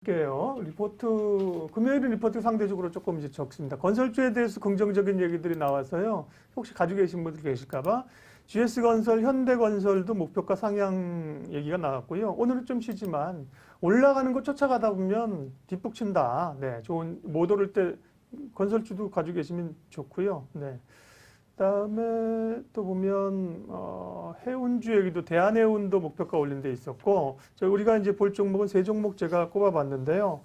게요. 금요일은 리포트 상대적으로 조금 이제 적습니다. 건설주에 대해서 긍정적인 얘기들이 나와서요. 혹시 가지고 계신 분들 계실까봐 GS건설, 현대건설도 목표가 상향 얘기가 나왔고요. 오늘은 좀 쉬지만 올라가는 거 쫓아가다 보면 뒷북 친다. 네, 못 오를 때 건설주도 가지고 계시면 좋고요. 네. 그다음에 또 보면 해운주 얘기도 대한해운도 목표가 올린 데 있었고 우리가 이제 볼 종목은 세 종목 제가 꼽아봤는데요.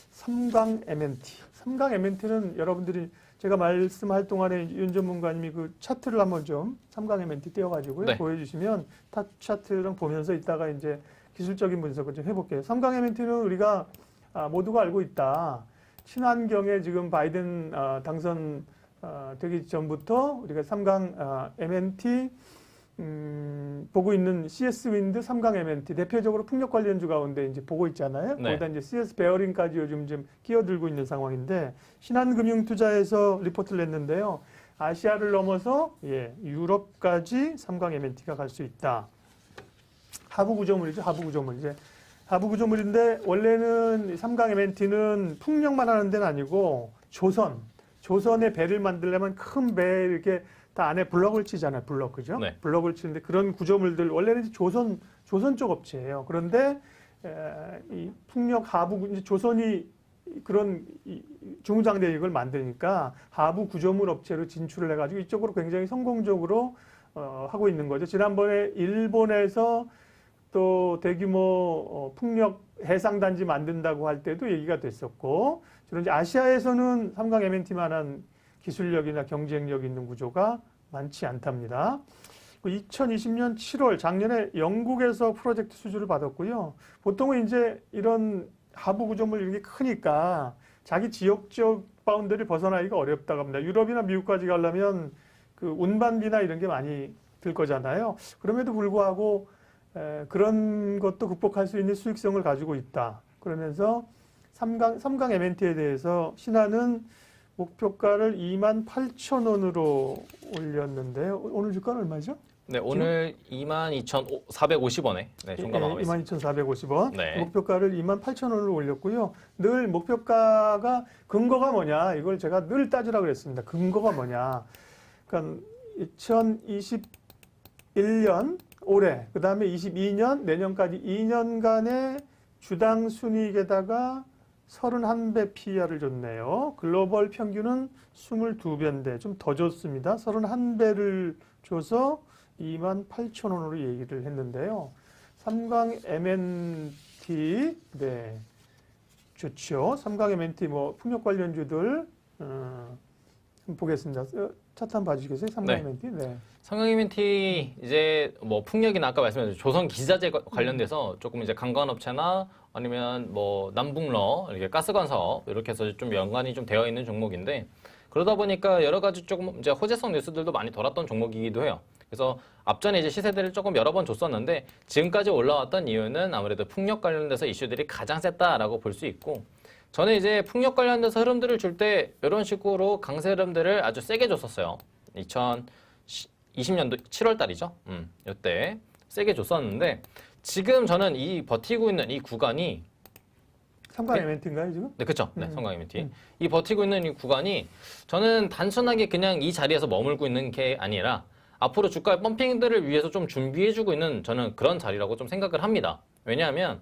삼강 M&T. 삼강 M&T는 여러분들이 제가 말씀할 동안에 윤 전문가님이 그 차트를 한번 좀 삼강 M&T 띄워가지고요. 네. 보여주시면 탑 차트랑 보면서 이따가 이제 기술적인 분석을 좀 해볼게요. 삼강 M&T는 우리가 모두가 알고 있다. 친환경에 지금 바이든 당선 되기 전부터 우리가 삼강 M&T 보고 있는 CS 윈드, 삼강 M&T 대표적으로 풍력 관련주 가운데 이제 보고 있잖아요. 네. 거기다 이제 CS 베어링까지 요즘 좀 끼어들고 있는 상황인데 신한금융투자에서 리포트를 냈는데요. 아시아를 넘어서 유럽까지 삼강 M&T가 갈 수 있다. 하부 구조물이죠. 하부 구조물 이제 하부 구조물인데 원래는 삼강 M&T는 풍력만 하는 데는 아니고 조선의 배를 만들려면 큰 배 이렇게 다 안에 블럭을 치잖아요. 블럭, 그죠? 네. 블럭을 치는데 그런 구조물들 원래는 조선 쪽 업체예요. 그런데 이 풍력 하부 이제 조선이 그런 중장대 이걸 만드니까 하부 구조물 업체로 진출을 해가지고 이쪽으로 굉장히 성공적으로 하고 있는 거죠. 지난번에 일본에서 또 대규모 풍력 해상단지 만든다고 할 때도 얘기가 됐었고, 주로 이제 아시아에서는 삼강 M&T만한 기술력이나 경쟁력 있는 구조가 많지 않답니다. 2020년 7월 작년에 영국에서 프로젝트 수주를 받았고요. 보통은 이제 이런 하부 구조물 이런 게 크니까 자기 지역적 바운더리 벗어나기가 어렵다고 합니다. 유럽이나 미국까지 가려면 그 운반비나 이런 게 많이 들 거잖아요. 그럼에도 불구하고 그런 것도 극복할 수 있는 수익성을 가지고 있다. 그러면서 삼강 M&T에 대해서 신한은 목표가를 28,000원으로 올렸는데요. 오늘 주가는 얼마죠? 네, 오늘 22,450원에 종가 나와 있습니다. 22,450원. 네. 목표가를 28,000원으로 올렸고요. 늘 목표가가 근거가 뭐냐? 이걸 제가 늘 따지라고 그랬습니다. 근거가 뭐냐? 그러니까 2021년 올해, 그 다음에 22년, 내년까지 2년간의 주당 순이익에다가 31배 PER을 줬네요. 글로벌 평균은 22배인데 좀 더 줬습니다. 31배를 줘서 28,000원으로 얘기를 했는데요. 삼강 M&T, 네, 좋죠. 삼강 M&T 뭐 풍력 관련주들 한번 보겠습니다. 차트 한번 봐주시겠어요? 삼강 네. M&T. 네. 삼강 M&T 이제 뭐 풍력이나 아까 말씀하신 조선 기자재 관련돼서 조금 이제 관광업체나 아니면 뭐 남북러 이렇게 가스관 사업 이렇게 해서 좀 연관이 좀 되어 있는 종목인데, 그러다 보니까 여러 가지 조금 이제 호재성 뉴스들도 많이 돌았던 종목이기도 해요. 그래서 앞전에 이제 시세대를 조금 여러 번 줬었는데 지금까지 올라왔던 이유는 아무래도 풍력 관련돼서 이슈들이 가장 셌다라고 볼 수 있고, 저는 이제 풍력 관련돼서 흐름들을 줄 때 이런 식으로 강세 흐름들을 아주 세게 줬었어요. 2020년도 7월 달이죠. 이때 세게 줬었는데 지금 저는 이 버티고 있는 이 구간이 삼강 M&T인가요 지금? 네, 그렇죠. 네, 삼강 M&T. 이 버티고 있는 이 구간이 저는 단순하게 그냥 이 자리에서 머물고 있는 게 아니라 앞으로 주가의 펌핑들을 위해서 좀 준비해주고 있는 저는 그런 자리라고 좀 생각을 합니다. 왜냐하면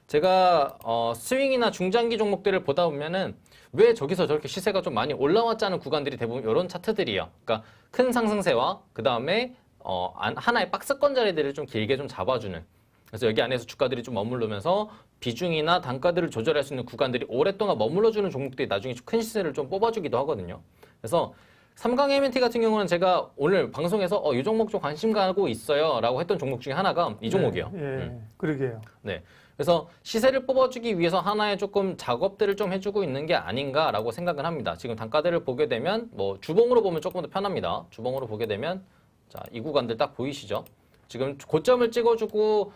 제가 스윙이나 중장기 종목들을 보다 보면은 왜 저기서 저렇게 시세가 좀 많이 올라왔지 않은 구간들이 대부분 이런 차트들이에요. 그러니까 큰 상승세와 그 다음에 하나의 박스권 자리들을 좀 길게 좀 잡아주는. 그래서 여기 안에서 주가들이 좀 머무르면서 비중이나 단가들을 조절할 수 있는 구간들이 오랫동안 머물러주는 종목들이 나중에 큰 시세를 좀 뽑아주기도 하거든요. 그래서 삼강 M&T 같은 경우는 제가 오늘 방송에서 이 종목 좀 관심 가고 있어요 라고 했던 종목 중에 하나가 이 종목이에요. 예, 그러게요. 네. 그래서 시세를 뽑아주기 위해서 하나의 조금 작업들을 좀 해주고 있는 게 아닌가라고 생각을 합니다. 지금 단가들을 보게 되면 뭐 주봉으로 보면 조금 더 편합니다. 주봉으로 보게 되면 자, 이 구간들 딱 보이시죠? 지금 고점을 찍어주고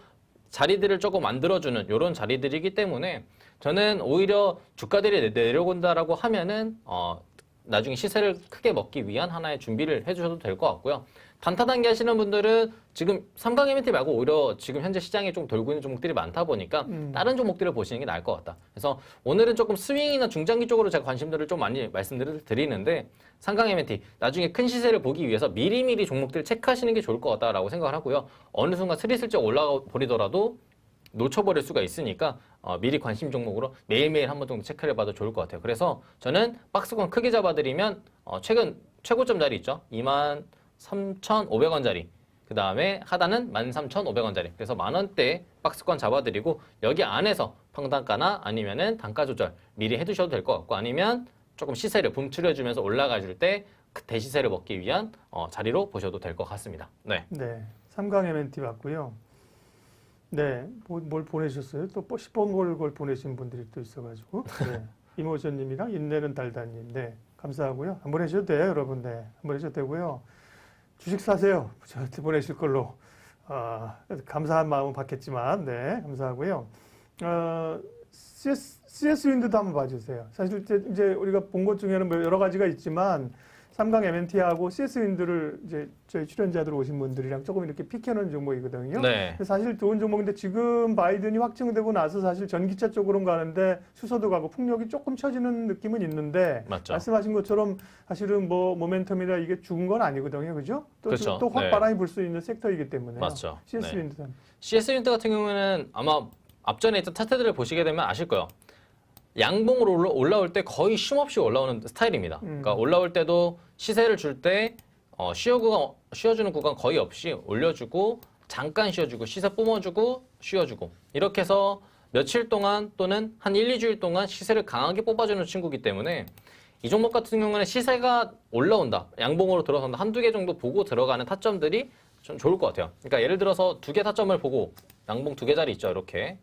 자리들을 조금 만들어주는 이런 자리들이기 때문에 저는 오히려 주가들이 내려온다라고 하면은 나중에 시세를 크게 먹기 위한 하나의 준비를 해주셔도 될 것 같고요. 단타 단기 하시는 분들은 지금 삼강 MNT 말고 오히려 지금 현재 시장에 좀 돌고 있는 종목들이 많다 보니까 다른 종목들을 보시는 게 나을 것 같다. 그래서 오늘은 조금 스윙이나 중장기 쪽으로 제가 관심들을 좀 많이 말씀들을 드리는데 삼강 MNT 나중에 큰 시세를 보기 위해서 미리미리 종목들을 체크하시는 게 좋을 것 같다라고 생각을 하고요. 어느 순간 스리슬쩍 올라가 버리더라도 놓쳐버릴 수가 있으니까 미리 관심 종목으로 매일매일 한 번 정도 체크를 해봐도 좋을 것 같아요. 그래서 저는 박스권 크게 잡아드리면 최근 최고점 자리 있죠. 23,500원짜리. 그 다음에 하단은 13,500원짜리. 그래서 만원대 박스권 잡아드리고 여기 안에서 평단가나 아니면은 단가 조절 미리 해두셔도 될 것 같고 아니면 조금 시세를 붐추려주면서 올라가줄 때 그 대시세를 먹기 위한 자리로 보셔도 될 것 같습니다. 네. 네. 3강 MNT 봤고요. 네. 뭘 보내셨어요? 또 10번 걸 보내신 분들이 또 있어가지고. 네. 이모션님이랑 인내는 달다님. 네. 감사하고요. 안 보내셔도 돼요, 여러분. 네. 안 보내셔도 되고요. 주식 사세요. 저한테 보내실 걸로. 감사한 마음은 받겠지만, 네. 감사하고요. CS 윈드도 한번 봐주세요. 사실 이제 우리가 본 것 중에는 뭐 여러 가지가 있지만, 3강 MNT하고 CS 윈드를 이제 저희 출연자들 오신 분들이랑 조금 이렇게 픽해놓은 종목이거든요. 네. 사실 좋은 종목인데 지금 바이든이 확정되고 나서 사실 전기차 쪽으로 가는데 수소도 가고 풍력이 조금 처지는 느낌은 있는데 맞죠. 말씀하신 것처럼 사실은 뭐 모멘텀이라 이게 죽은 건 아니거든요. 그죠? 그렇죠. 또 네. 확바람이 불 수 있는 섹터이기 때문에. 맞죠. CS 네. 윈드. CS 윈드 같은 경우에는 아마 앞전에 있던 차트들을 보시게 되면 아실 거예요. 양봉으로 올라올 때 거의 쉼없이 올라오는 스타일입니다. 그러니까 올라올 때도 시세를 줄 때 쉬어주는 구간 거의 없이 올려주고 잠깐 쉬어주고 시세 뿜어주고 쉬어주고 이렇게 해서 며칠 동안 또는 한 1, 2주일 동안 시세를 강하게 뽑아주는 친구이기 때문에 이 종목 같은 경우는 시세가 올라온다. 양봉으로 들어선다. 한두 개 정도 보고 들어가는 타점들이 좀 좋을 것 같아요. 그러니까 예를 들어서 두 개 타점을 보고 양봉 두 개짜리 있죠. 이렇게.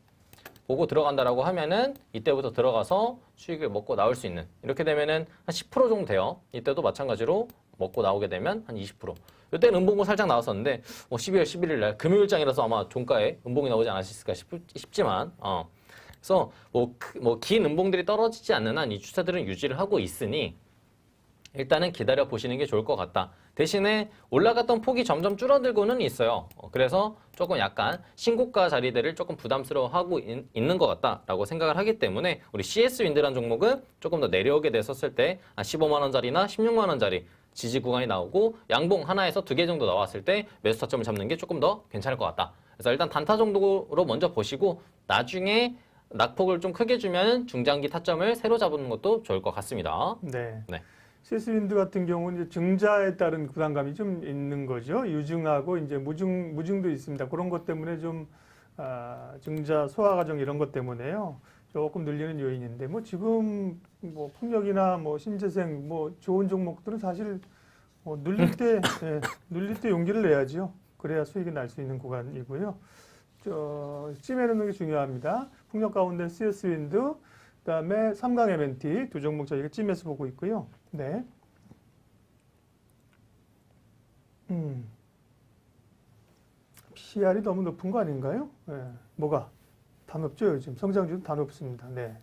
보고 들어간다라고 하면은 이때부터 들어가서 수익을 먹고 나올 수 있는 이렇게 되면은 한 10% 정도 돼요. 이때도 마찬가지로 먹고 나오게 되면 한 20%. 이때는 음봉고 살짝 나왔었는데 12월 11일 날 금요일장이라서 아마 종가에 음봉이 나오지 않았을까 싶지만 그래서 긴 음봉들이 떨어지지 않는 한 이 추세들은 유지를 하고 있으니 일단은 기다려 보시는 게 좋을 것 같다. 대신에 올라갔던 폭이 점점 줄어들고는 있어요. 그래서 조금 약간 신고가 자리들을 조금 부담스러워하고 있는 것 같다라고 생각을 하기 때문에 우리 CS 윈드라는 종목은 조금 더 내려오게 됐었을 때 한 15만 원짜리나 16만 원짜리 지지 구간이 나오고 양봉 하나에서 두 개 정도 나왔을 때 매수 타점을 잡는 게 조금 더 괜찮을 것 같다. 그래서 일단 단타 정도로 먼저 보시고 나중에 낙폭을 좀 크게 주면 중장기 타점을 새로 잡는 것도 좋을 것 같습니다. 네. 네. CS 윈드 같은 경우는 이제 증자에 따른 부담감이 좀 있는 거죠. 유증하고 이제 무증도 있습니다. 그런 것 때문에 좀 증자 소화 과정 이런 것 때문에요. 조금 늘리는 요인인데 뭐 지금 뭐 풍력이나 뭐 신재생 뭐 좋은 종목들은 사실 눌릴 때 용기를 내야죠. 그래야 수익이 날 수 있는 구간이고요. 찜해놓는 게 중요합니다. 풍력 가운데 CS 윈드, 그다음에 3강 MNT 두 종목 저희가 찜해서 보고 있고요. 네. PR이 너무 높은 거 아닌가요? 네. 뭐가? 다 높죠, 요즘. 성장주는 다 높습니다. 네.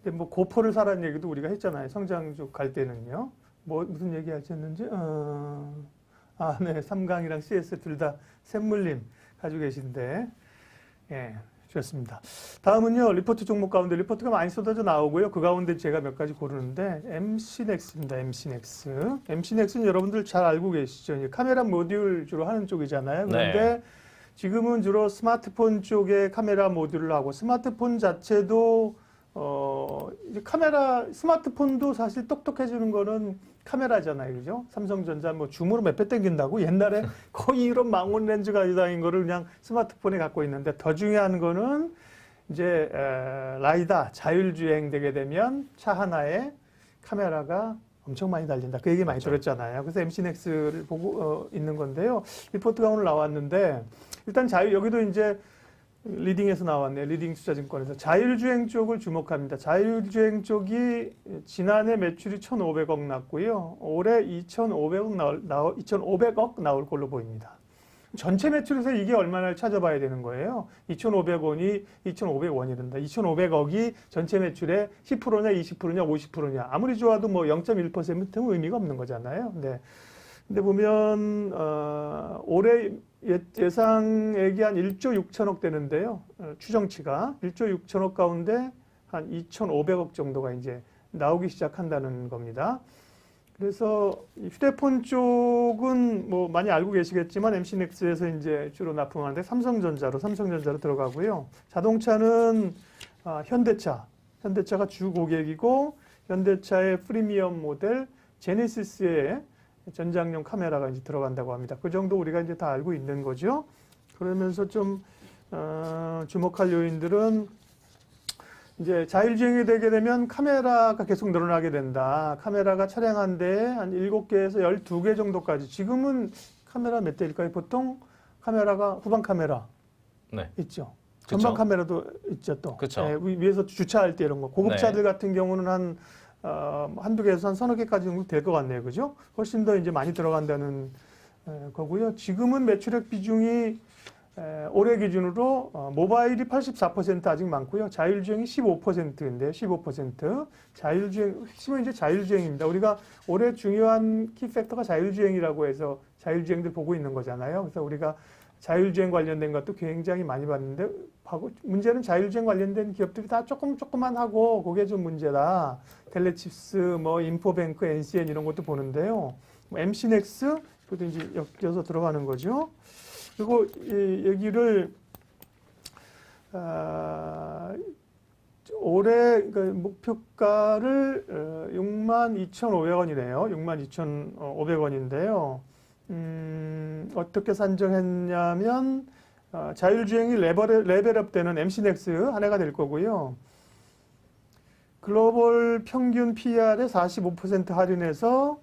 근데 뭐 고퍼를 사라는 얘기도 우리가 했잖아요. 성장주 갈 때는요. 무슨 얘기 하셨는지? 네. 3강이랑 CS 둘 다 샘물림 가지고 계신데. 예. 좋습니다. 다음은요, 리포트 종목 가운데 리포트가 많이 쏟아져 나오고요. 그 가운데 제가 몇 가지 고르는데, MC넥스입니다. MC넥스. MC넥스는 여러분들 잘 알고 계시죠? 카메라 모듈 주로 하는 쪽이잖아요. 그런데 네. 지금은 주로 스마트폰 쪽에 카메라 모듈을 하고, 스마트폰 자체도, 이제 스마트폰도 사실 똑똑해지는 거는 카메라잖아요. 그죠? 삼성전자 뭐 줌으로 몇 배 땡긴다고 옛날에 거의 이런 망원 렌즈 가지고 다닌 거를 그냥 스마트폰에 갖고 있는데 더 중요한 거는 이제 라이다 자율주행 되게 되면 차 하나에 카메라가 엄청 많이 달린다. 그 얘기 많이 맞죠. 들었잖아요. 그래서 MC넥스를 보고 있는 건데요. 리포트가 오늘 나왔는데 일단 여기도 이제 리딩에서 나왔네요. 리딩 투자증권에서 자율주행 쪽을 주목합니다. 자율주행 쪽이 지난해 매출이 1,500억 났고요. 올해 2,500억 나올 걸로 보입니다. 전체 매출에서 이게 얼마나 찾아봐야 되는 거예요. 2,500원이 2,500원이란다. 2,500억이 전체 매출의 10%냐 20%냐 50%냐. 아무리 좋아도 뭐 0.1%는 의미가 없는 거잖아요. 네. 근데 보면 올해 예상액이 한 1조 6천억 되는데요. 추정치가 1조 6천억 가운데 한 2,500억 정도가 이제 나오기 시작한다는 겁니다. 그래서 이 휴대폰 쪽은 뭐 많이 알고 계시겠지만 MC넥스에서 이제 주로 납품하는데 삼성전자로 들어가고요. 자동차는 현대차가 주 고객이고 현대차의 프리미엄 모델 제네시스에 전장용 카메라가 이제 들어간다고 합니다. 그 정도 우리가 이제 다 알고 있는 거죠. 그러면서 좀 주목할 요인들은 이제 자율주행이 되게 되면 카메라가 계속 늘어나게 된다. 카메라가 차량 한 대에 한 7개에서 12개 정도까지. 지금은 카메라 몇 대일까요? 보통 카메라가 후방 카메라 네. 있죠. 그쵸. 전방 카메라도 있죠 또. 그쵸. 네, 위에서 주차할 때 이런 거. 고급차들 같은 경우는 한두 개에서 한 서너 개까지 정도 될 것 같네요. 그죠? 훨씬 더 이제 많이 들어간다는 거고요. 지금은 매출액 비중이 올해 기준으로 모바일이 84% 아직 많고요. 자율주행이 15%인데요. 15%. 자율주행, 핵심은 이제 자율주행입니다. 우리가 올해 중요한 키팩터가 자율주행이라고 해서 자율주행들 보고 있는 거잖아요. 그래서 우리가 자율주행 관련된 것도 굉장히 많이 봤는데, 문제는 자율주행 관련된 기업들이 다 조금만 하고, 그게 좀 문제다. 텔레칩스, 뭐, 인포뱅크, NCN 이런 것도 보는데요. MC넥스, 그것도 이제 엮여서 들어가는 거죠. 그리고 이 얘기를 올해 그 목표가를 62,500원이네요. 62,500원인데요. 어떻게 산정했냐면 자율주행이 레벨업되는 MC넥스 한 해가 될 거고요. 글로벌 평균 PR에 45% 할인해서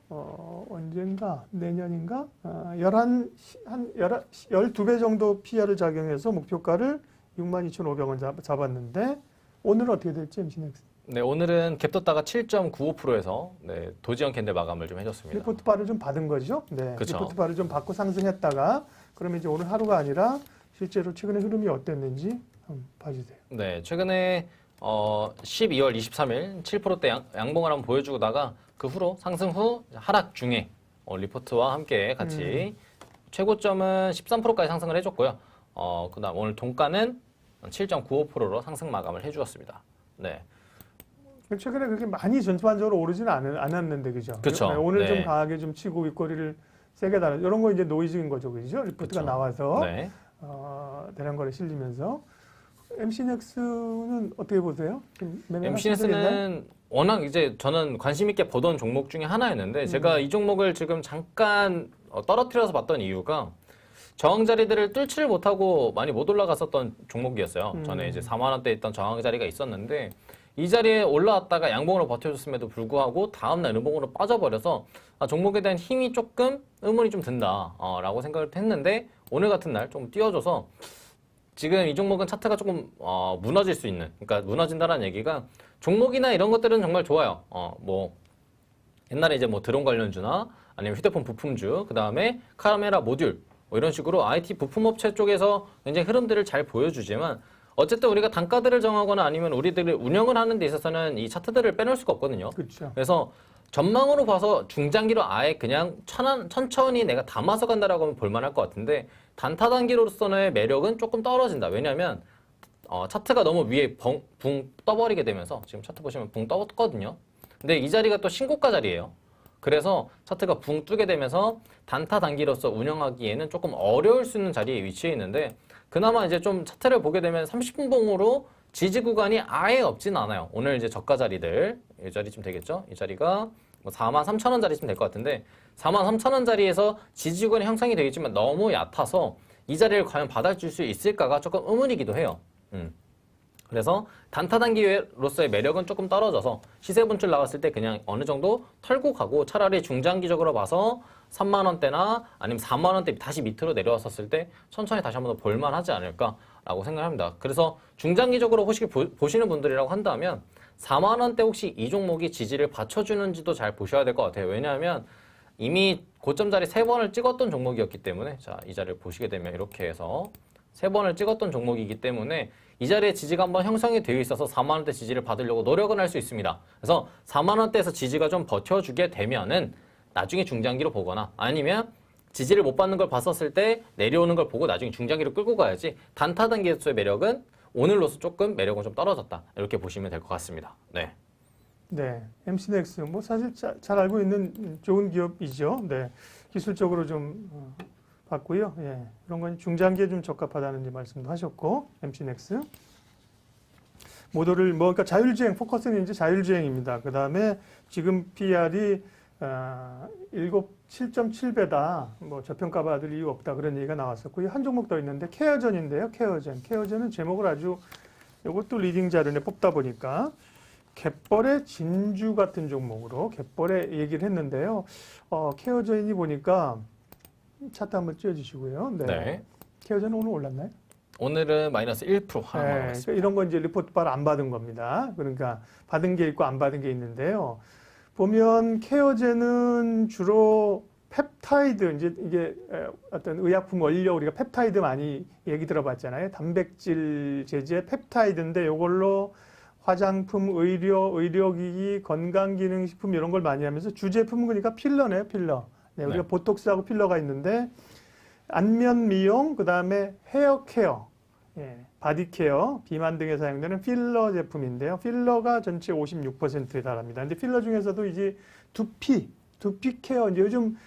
언젠가 내년인가 12배 정도 PR을 작용해서 목표가를 62,500원 잡았는데 오늘은 어떻게 될지 MC넥스. 네, 오늘은 갭 떴다가 7.95%에서 네, 도지형 캔들 마감을 좀 해줬습니다. 리포트 바를 좀 받은 거죠. 네, 그쵸. 리포트 바를 좀 받고 상승했다가 그러면 이제 오늘 하루가 아니라 실제로 최근의 흐름이 어땠는지 한번 봐주세요. 네, 최근에 12월 23일 7%대 양봉을 한번 보여주다가 그 후로 상승 후 하락 중에 리포트와 함께 같이 최고점은 13%까지 상승을 해줬고요. 그다음 오늘 종가는 7.95%로 상승 마감을 해주었습니다. 네. 최근에 그렇게 많이 전반적으로 오르지는 않았는데 그죠? 그쵸. 네, 오늘 네. 좀 강하게 좀 치고 윗꼬리를 세게 달아 이런 거 이제 노이즈인 거죠, 그죠? 리포트가 그쵸. 나와서 네. 대량 거래 실리면서 MC넥스는 어떻게 보세요? MC넥스는 워낙 이제 저는 관심 있게 보던 종목 중에 하나였는데 제가 이 종목을 지금 잠깐 떨어뜨려서 봤던 이유가 저항 자리들을 뚫지를 못하고 많이 못 올라갔었던 종목이었어요. 전에 이제 4만 원대 있던 저항 자리가 있었는데 이 자리에 올라왔다가 양봉으로 버텨줬음에도 불구하고 다음날 음봉으로 빠져버려서 종목에 대한 힘이 조금 의문이 좀 든다라고 생각을 했는데 오늘 같은 날 좀 띄워줘서 지금 이 종목은 차트가 조금 무너질 수 있는, 그러니까 무너진다라는 얘기가 종목이나 이런 것들은 정말 좋아요. 뭐 옛날에 이제 뭐 드론 관련주나 아니면 휴대폰 부품주, 그 다음에 카메라 모듈 뭐 이런 식으로 IT 부품업체 쪽에서 굉장히 흐름들을 잘 보여주지만 어쨌든 우리가 단가들을 정하거나 아니면 우리들이 운영을 하는 데 있어서는 이 차트들을 빼놓을 수가 없거든요. 그렇죠. 그래서 전망으로 봐서 중장기로 아예 그냥 천천히 내가 담아서 간다라고 하면 볼만할 것 같은데 단타 단기로서의 매력은 조금 떨어진다. 왜냐하면 차트가 너무 위에 붕 떠버리게 되면서 지금 차트 보시면 붕 떴거든요. 근데 이 자리가 또 신고가 자리예요. 그래서 차트가 붕 뜨게 되면서 단타 단기로서 운영하기에는 조금 어려울 수 있는 자리에 위치해 있는데 그나마 이제 좀 차트를 보게 되면 30분 봉으로 지지 구간이 아예 없진 않아요. 오늘 이제 저가 자리들 이 자리쯤 되겠죠? 이 자리가 뭐 43,000원 자리쯤 될 것 같은데 43,000원 자리에서 지지 구간이 형성이 되겠지만 너무 얕아서 이 자리를 과연 받아줄 수 있을까가 조금 의문이기도 해요. 그래서 단타 단기로서의 매력은 조금 떨어져서 시세 분출 나갔을 때 그냥 어느 정도 털고 가고 차라리 중장기적으로 봐서 3만 원대나 아니면 4만 원대 다시 밑으로 내려왔었을 때 천천히 다시 한번 더 볼만하지 않을까라고 생각합니다. 그래서 중장기적으로 혹시 보시는 분들이라고 한다면 4만 원대 혹시 이 종목이 지지를 받쳐주는지도 잘 보셔야 될 것 같아요. 왜냐하면 이미 고점 자리 3번을 찍었던 종목이었기 때문에 자, 이 자리를 보시게 되면 이렇게 해서 3번을 찍었던 종목이기 때문에 이 자리에 지지가 한번 형성이 되어 있어서 4만 원대 지지를 받으려고 노력은 할 수 있습니다. 그래서 4만 원대에서 지지가 좀 버텨주게 되면은 나중에 중장기로 보거나 아니면 지지를 못 받는 걸 봤었을 때 내려오는 걸 보고 나중에 중장기로 끌고 가야지 단타 단계에서의 매력은 오늘로서 조금 매력은 좀 떨어졌다. 이렇게 보시면 될 것 같습니다. 네. 네, MC넥스 뭐 사실 잘 알고 있는 좋은 기업이죠. 네, 기술적으로 좀 봤고요. 예, 이런 건 중장기에 좀 적합하다는 말씀도 하셨고, MC넥스 모델을 뭐 그러니까 자율주행 포커스는 이제 자율주행입니다. 그 다음에 지금 PR이 7.7배다. 뭐 저평가 받을 이유 없다 그런 얘기가 나왔었고요. 한 종목 더 있는데 케어전인데요. 케어전은 제목을 아주 이것도 리딩 자료에 뽑다 보니까. 갯벌의 진주 같은 종목으로 갯벌의 얘기를 했는데요. 케어전이 보니까 차트 한번 띄워주시고요. 네. 네. 케어전 오늘 올랐나요? 오늘은 마이너스 1% 하락 네. 올랐습니다. 이런 건 이제 리포트바를 안 받은 겁니다. 그러니까 받은 게 있고 안 받은 게 있는데요. 보면 케어젠은 주로 펩타이드, 이제 이게 어떤 의약품 원료 우리가 펩타이드 많이 얘기 들어봤잖아요. 단백질 제제 펩타이드인데 이걸로 화장품, 의료기기, 건강기능식품 이런 걸 많이 하면서 주제품은 그러니까 필러네요, 필러. 네, 우리가 네. 보톡스하고 필러가 있는데 안면 미용, 그 다음에 헤어 케어, 예, 바디 케어, 비만 등에 사용되는 필러 제품인데요. 필러가 전체 56%에 달합니다. 근데 필러 중에서도 이제 두피 케어, 이제 요즘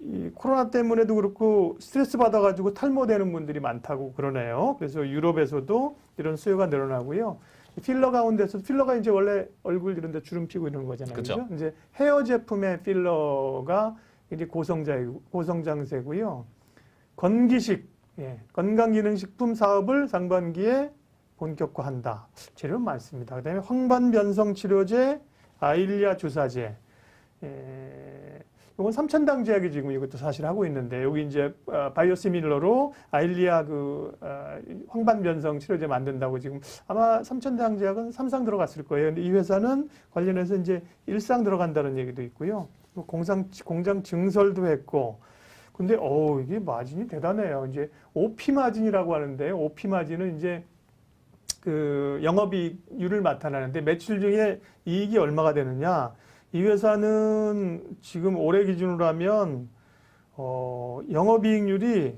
이 코로나 때문에도 그렇고 스트레스 받아가지고 탈모되는 분들이 많다고 그러네요. 그래서 유럽에서도 이런 수요가 늘어나고요. 필러 가운데서 필러가 이제 원래 얼굴 이런 데 주름 피고 이런 거잖아요. 그쵸. 그죠? 이제 헤어 제품의 필러가 이제 고성장세고요. 건기식, 예, 건강기능식품 사업을 상반기에 본격화한다. 재료는 많습니다. 그다음에 황반변성 치료제, 아일리아 주사제. 이건 삼천당 제약이 지금 이것도 사실 하고 있는데 여기 이제 바이오시밀러로 아일리아 황반변성 치료제 만든다고 지금 아마 삼천당 제약은 삼상 들어갔을 거예요. 근데 이 회사는 관련해서 이제 일상 들어간다는 얘기도 있고요. 공장 증설도 했고. 근데 이게 마진이 대단해요. 이제 OP 마진이라고 하는데 OP 마진은 이제 그 영업이익률을 나타나는데 매출 중에 이익이 얼마가 되느냐? 이 회사는 지금 올해 기준으로 하면 영업이익률이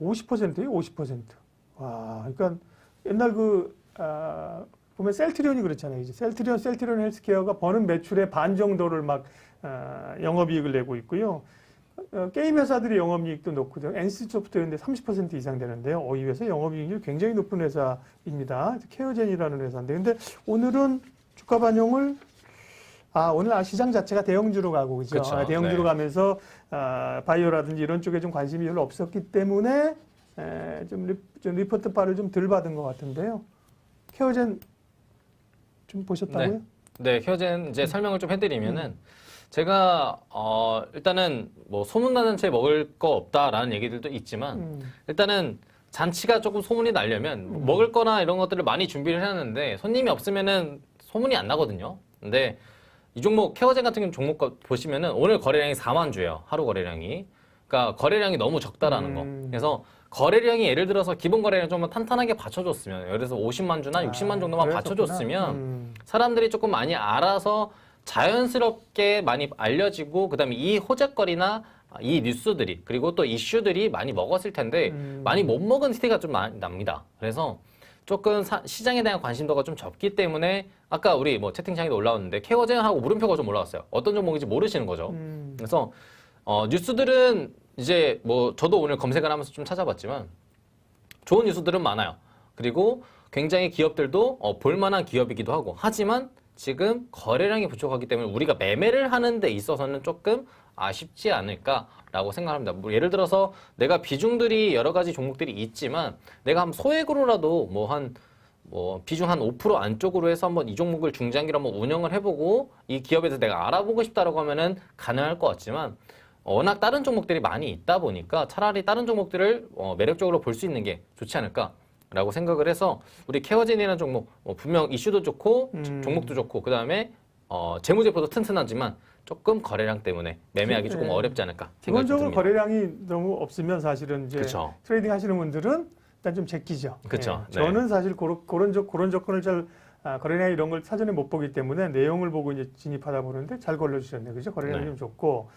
50%예요, 50%. 와, 그러니까 옛날 보면 셀트리온이 그렇잖아요. 이제 셀트리온 헬스케어가 버는 매출의 반 정도를 막 영업이익을 내고 있고요. 게임 회사들이 영업이익도 높거든요. NC소프트웨어인데 30% 이상 되는데요. 이 회사 영업이익률 굉장히 높은 회사입니다. 케어젠이라는 회사인데, 근데 오늘은 주가 반영을 오늘 시장 자체가 대형주로 가고, 그죠? 그쵸, 대형주로 네. 가면서, 바이오라든지 이런 쪽에 좀 관심이 별로 없었기 때문에, 좀 리포트 바를 좀 덜 받은 것 같은데요. 케어젠 좀 보셨다고요? 네, 케어젠 이제 설명을 좀 해드리면은 제가 일단은 뭐 소문나는 채 먹을 거 없다라는 얘기들도 있지만 일단은 잔치가 조금 소문이 나려면 먹을 거나 이런 것들을 많이 준비를 해놨는데 손님이 없으면은 소문이 안 나거든요. 근데 이 종목 케어젠 같은 경우 종목 보시면은 오늘 거래량이 4만 주예요. 하루 거래량이. 그러니까 거래량이 너무 적다라는 거. 그래서 거래량이 예를 들어서 기본 거래량 좀 탄탄하게 받쳐줬으면, 예를 들어서 50만 주나 60만 정도만 받쳐줬으면 사람들이 조금 많이 알아서 자연스럽게 많이 알려지고, 그다음에 이 호재거리나 이 뉴스들이 그리고 또 이슈들이 많이 먹었을 텐데 많이 못 먹은 티가 좀 납니다. 그래서 조금 시장에 대한 관심도가 좀 적기 때문에 아까 우리 뭐 채팅창에도 올라왔는데 케어젠하고 물음표가 좀 올라왔어요. 어떤 종목인지 모르시는 거죠. 그래서 뉴스들은 이제 뭐 저도 오늘 검색을 하면서 좀 찾아봤지만 좋은 뉴스들은 많아요. 그리고 굉장히 기업들도 볼만한 기업이기도 하고, 하지만 지금 거래량이 부족하기 때문에 우리가 매매를 하는 데 있어서는 조금 아쉽지 않을까라고 생각합니다. 뭐 예를 들어서 내가 비중들이 여러 가지 종목들이 있지만 내가 한 소액으로라도 비중 한 5% 안쪽으로 해서 한번 이 종목을 중장기로 한번 운영을 해보고 이 기업에 대해서 내가 알아보고 싶다라고 하면은 가능할 것 같지만 워낙 다른 종목들이 많이 있다 보니까 차라리 다른 종목들을 매력적으로 볼 수 있는 게 좋지 않을까라고 생각을 해서 우리 케어젠이라는 종목 분명 이슈도 좋고 종목도 좋고 그다음에 재무제표도 튼튼하지만 조금 거래량 때문에 매매하기 조금 어렵지 않을까 생각이 기본적으로 듭니다. 거래량이 너무 없으면 사실은 이제 트레이딩 하시는 분들은 일단 좀 제끼죠. 그쵸. 네. 저는 사실 그런 접근을 잘 거래량 이런 걸 사전에 못 보기 때문에 내용을 보고 이제 진입하다 보는데 잘 걸러주셨네요. 그죠? 거래량이 네. 좀 좋고.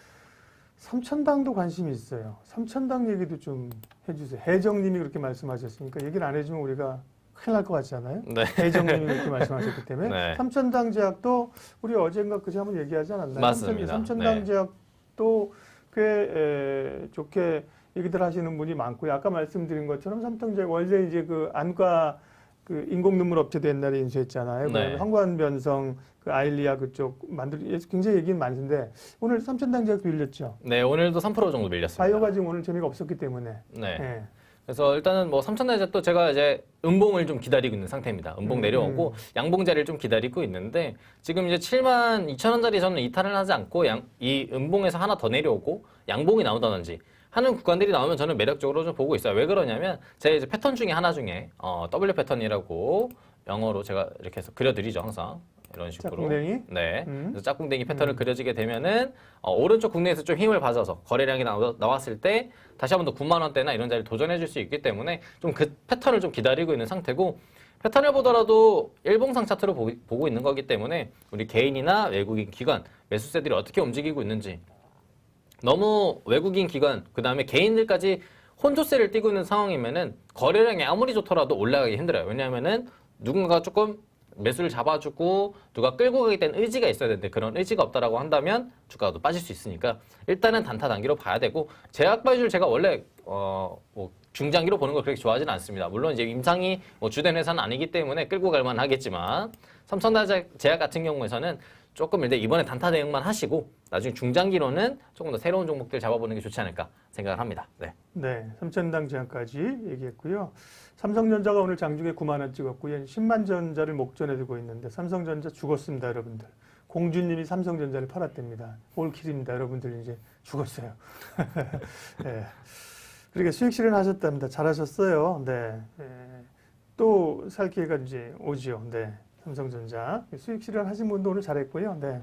삼천당도 관심이 있어요. 삼천당 얘기도 좀 해주세요. 해정님이 그렇게 말씀하셨으니까 얘기를 안 해주면 우리가 큰일 날 것 같지 않아요? 네. 해정님이 그렇게 말씀하셨기 때문에 네. 삼천당 제약도 우리 어젠가 그제 한번 얘기하지 않았나요? 맞습니다. 삼천당 네. 제약도 꽤 좋게 얘기들 하시는 분이 많고요. 아까 말씀드린 것처럼 삼천당 제약 원래 이제 그 안과 그 인공 눈물 업체도 옛날에 인수했잖아요. 네. 황관변성 그 아일리아 그쪽 굉장히 얘기는 많은데 오늘 삼천당 제약도 밀렸죠. 네, 오늘도 3% 정도 밀렸습니다. 바이오가 지금 오늘 재미가 없었기 때문에. 네. 예. 그래서 일단은 뭐 삼천대제도 제가 이제 음봉을 좀 기다리고 있는 상태입니다. 음봉 내려오고 양봉 자리를 좀 기다리고 있는데 지금 이제 72,000원짜리 저는 이탈을 하지 않고 이 음봉에서 하나 더 내려오고 양봉이 나오다든지 하는 구간들이 나오면 저는 매력적으로 좀 보고 있어요. 왜 그러냐면 제 이제 패턴 중에 하나 중에 W 패턴이라고 영어로 제가 이렇게 해서 그려드리죠 항상. 이런 식으로. 짝꿍댕이? 네. 그래서 짝꿍댕이 패턴을 그려지게 되면은 오른쪽 국내에서 좀 힘을 받아서 거래량이 나왔을 때 다시 한번 더 9만 원대나 이런 자리를 도전해 줄 수 있기 때문에 좀 그 패턴을 좀 기다리고 있는 상태고 패턴을 보더라도 일봉상 차트로 보고 있는 거기 때문에 우리 개인이나 외국인 기관 매수세들이 어떻게 움직이고 있는지 너무 외국인 기관 그다음에 개인들까지 혼조세를 띠고 있는 상황이면은 거래량이 아무리 좋더라도 올라가기 힘들어요. 왜냐하면은 누군가가 조금 매수를 잡아주고 누가 끌고 가게 된 의지가 있어야 되는데 그런 의지가 없다라고 한다면 주가가 또 빠질 수 있으니까 일단은 단타 단기로 봐야 되고 제약바이오를 제가 원래 뭐 중장기로 보는 걸 그렇게 좋아하지는 않습니다. 물론 이제 임상이 뭐 주된 회사는 아니기 때문에 끌고 갈 만하겠지만 삼성제약 같은 경우에서는 조금 일단 이번에 단타 대응만 하시고 나중에 중장기로는 조금 더 새로운 종목들 잡아보는 게 좋지 않을까 생각을 합니다. 네. 네, 삼천당 제약까지 얘기했고요. 삼성전자가 오늘 장중에 9만 원 찍었고요. 10만 전자를 목전에 두고 있는데 삼성전자 죽었습니다, 여러분들. 공주님이 삼성전자를 팔았답니다. 올킬입니다, 여러분들 이제 죽었어요. 네. 그렇게 수익 실현하셨답니다. 잘하셨어요. 네. 또 살 기회가 이제 오지요. 네. 삼성전자 수익 실현하신 분도 오늘 잘했고요. 네.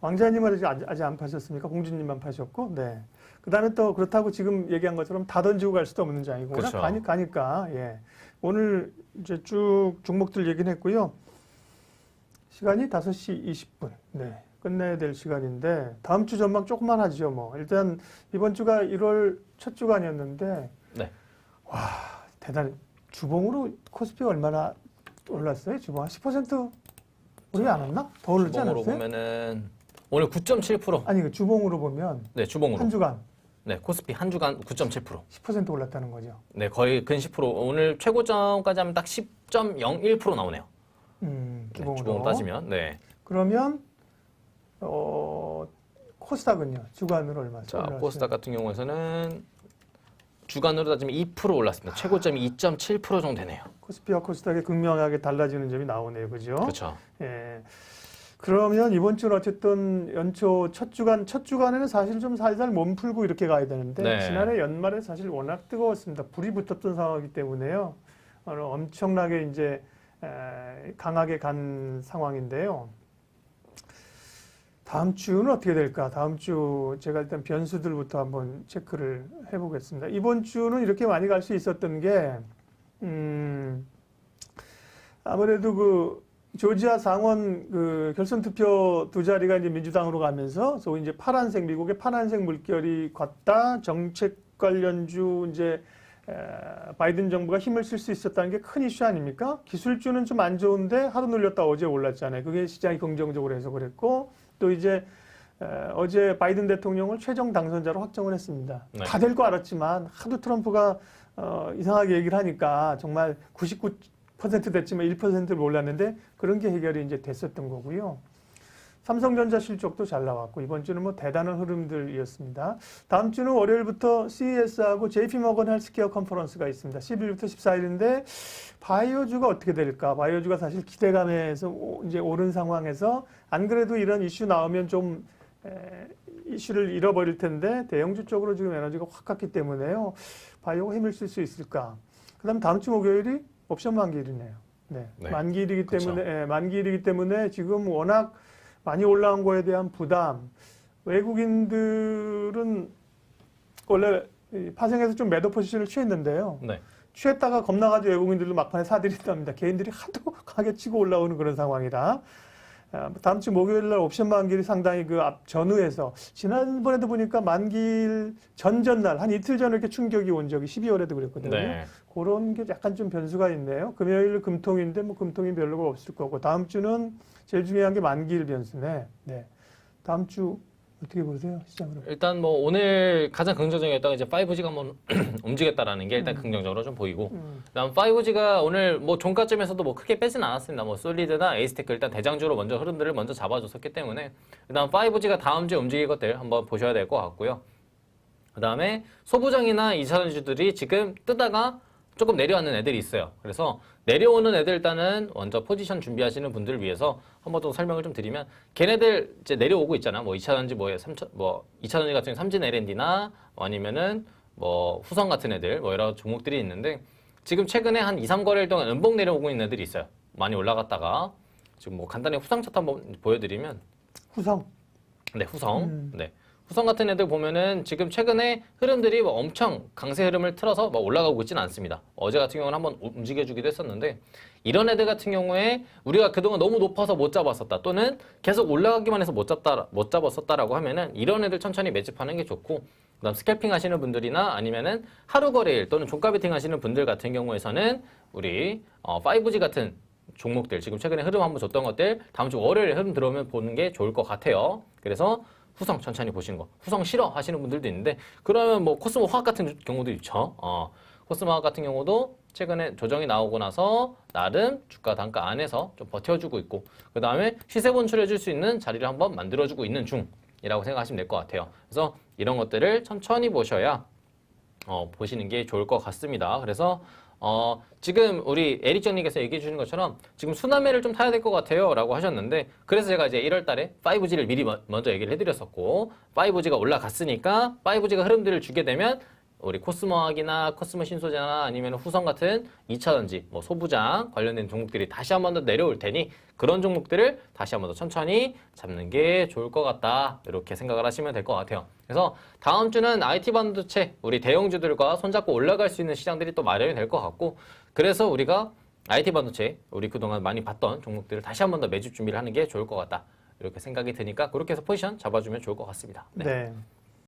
왕자님은 아직 안 파셨습니까? 공주님만 파셨고, 네. 그 다음에 또 그렇다고 지금 얘기한 것처럼 다 던지고 갈 수도 없는 장이고, 그렇죠. 가니까, 예. 오늘 이제 쭉 종목들 얘기는 했고요. 시간이 5시 20분. 네. 끝내야 될 시간인데, 다음 주 전망 조금만 하죠, 뭐. 일단, 이번 주가 1월 첫 주간이었는데, 네. 와, 대단히, 주봉으로 코스피 얼마나 올랐어요? 주봉 한 10% 오르지 않았나? 더 오르지 주봉으로 않았어요? 보면은 오늘 9.7%. 아니, 그 주봉으로 보면 네, 주봉으로. 한 주간 네, 코스피 한 주간 9.7%. 10% 올랐다는 거죠. 네, 거의 근 10%. 오늘 최고점까지 하면 딱 10.01% 나오네요. 주봉으로. 네, 주봉으로 따지면. 네. 그러면 코스닥은요? 주간으로 얼마? 자, 코스닥 같은 경우에서는 주간으로 따지면 2% 올랐습니다. 최고점이 2.7% 정도 되네요. 코스피와 코스닥이 극명하게 달라지는 점이 나오네요. 그죠? 그렇죠. 예. 그러면 이번 주는 어쨌든 연초 첫 주간에는 사실 좀 살살 몸 풀고 이렇게 가야 되는데 네. 지난해 연말에 사실 워낙 뜨거웠습니다. 불이 붙었던 상황이기 때문에요. 엄청나게 이제 강하게 간 상황인데요. 다음 주는 어떻게 될까? 다음 주 제가 일단 변수들부터 한번 체크를 해보겠습니다. 이번 주는 이렇게 많이 갈 수 있었던 게 아무래도 그 조지아 상원 그 결선 투표 두 자리가 이제 민주당으로 가면서 소위 이제 파란색 미국의 파란색 물결이 갔다 정책 관련주 이제 바이든 정부가 힘을 쓸 수 있었다는 게 큰 이슈 아닙니까? 기술주는 좀 안 좋은데 하루 눌렸다 어제 올랐잖아요. 그게 시장이 긍정적으로 해서 그랬고 또 이제 어제 바이든 대통령을 최종 당선자로 확정을 했습니다. 네. 다 될 거 알았지만 하도 트럼프가 이상하게 얘기를 하니까 정말 99% 됐지만 1%를 몰랐는데 그런 게 해결이 이제 됐었던 거고요. 삼성전자 실적도 잘 나왔고 이번 주는 뭐 대단한 흐름들이었습니다. 다음 주는 월요일부터 CES하고 JP모건 헬스케어 컨퍼런스가 있습니다. 10일부터 14일인데 바이오주가 어떻게 될까? 바이오주가 사실 기대감에서 이제 오른 상황에서 안 그래도 이런 이슈 나오면 좀 이슈를 잃어버릴 텐데 대형주 쪽으로 지금 에너지가 확 갔기 때문에요. 바이오가 힘을 쓸 수 있을까? 그다음 다음 주 목요일이 옵션 만기일이네요. 네. 네. 만기일이기 그쵸. 때문에 만기일이기 때문에 지금 워낙 많이 올라온 거에 대한 부담. 외국인들은 원래 파생해서 좀 매도 포지션을 취했는데요. 네. 취했다가 겁나가지고 외국인들도 막판에 사들인답니다. 개인들이 하도 가게 치고 올라오는 그런 상황이다. 다음 주 목요일 날 옵션 만기일이 상당히 그 앞 전후에서 지난번에도 보니까 만기일 전날 한 이틀 전에 이렇게 충격이 온 적이 12월에도 그랬거든요. 네. 그런 게 약간 좀 변수가 있네요. 금요일 금통인데 뭐 금통이 별로가 없을 거고 다음 주는 제일 중요한 게 만기일 변수네. 네. 다음 주 어떻게 보세요, 시장으로? 일단 뭐 오늘 가장 긍정적이었다가 이제 5G가 한번 움직였다라는 게 일단 긍정적으로 좀 보이고, 그다음 5G가 오늘 뭐 종가점에서도 뭐 크게 빼진 않았습니다. 뭐 솔리드나 에이스테크 일단 대장주로 먼저 흐름들을 먼저 잡아줬었기 때문에, 그다음 5G가 다음 주에 움직일 것들 한번 보셔야 될 것 같고요. 그다음에 소부장이나 2차전지들이 지금 뜨다가 조금 내려왔는 애들이 있어요. 그래서 내려오는 애들 일단은 먼저 포지션 준비하시는 분들을 위해서 한번 더 설명을 좀 드리면, 걔네들 이제 내려오고 있잖아. 뭐 2차전지 뭐 2차전지 같은 경우 삼진 L&D나 아니면은 뭐 후성 같은 애들 뭐 여러 종목들이 있는데, 지금 최근에 한 2, 3거래일 동안 음봉 내려오고 있는 애들이 있어요. 많이 올라갔다가 지금 뭐 간단히 후성 차트 한번 보여드리면, 후성. 네, 후성. 네. 후성 같은 애들 보면은 지금 최근에 흐름들이 뭐 엄청 강세 흐름을 틀어서 뭐 올라가고 있지는 않습니다. 어제 같은 경우는 한번 움직여주기도 했었는데, 이런 애들 같은 경우에 우리가 그동안 너무 높아서 못 잡았었다, 또는 계속 올라가기만 해서 못 잡았었다라고 하면은 이런 애들 천천히 매집하는 게 좋고, 그다음 스캘핑 하시는 분들이나 아니면은 하루 거래일 또는 종가 베팅 하시는 분들 같은 경우에서는 우리 5G 같은 종목들 지금 최근에 흐름 한번 줬던 것들 다음 주 월요일에 흐름 들어오면 보는 게 좋을 것 같아요. 그래서 후성 천천히 보시는 거. 후성 싫어 하시는 분들도 있는데, 그러면 뭐 코스모 화학 같은 경우도 있죠. 코스모 화학 같은 경우도 최근에 조정이 나오고 나서 나름 주가 단가 안에서 좀 버텨주고 있고, 그 다음에 시세 본출해줄 수 있는 자리를 한번 만들어주고 있는 중이라고 생각하시면 될 것 같아요. 그래서 이런 것들을 천천히 보셔야 보시는 게 좋을 것 같습니다. 그래서 지금 우리 에릭정님께서 얘기해 주신 것처럼 지금 순환매를 좀 타야 될 것 같아요 라고 하셨는데, 그래서 제가 이제 1월 달에 5G를 미리 먼저 얘기를 해드렸었고, 5G가 올라갔으니까 5G가 흐름들을 주게 되면 우리 코스모학이나 코스모 신소재나 아니면 후성 같은 2차전지, 뭐 소부장 관련된 종목들이 다시 한 번 더 내려올 테니, 그런 종목들을 다시 한 번 더 천천히 잡는 게 좋을 것 같다, 이렇게 생각을 하시면 될 것 같아요. 그래서 다음 주는 IT 반도체 우리 대형주들과 손잡고 올라갈 수 있는 시장들이 또 마련이 될 것 같고, 그래서 우리가 IT 반도체 우리 그동안 많이 봤던 종목들을 다시 한 번 더 매집 준비를 하는 게 좋을 것 같다, 이렇게 생각이 드니까 그렇게 해서 포지션 잡아주면 좋을 것 같습니다. 네.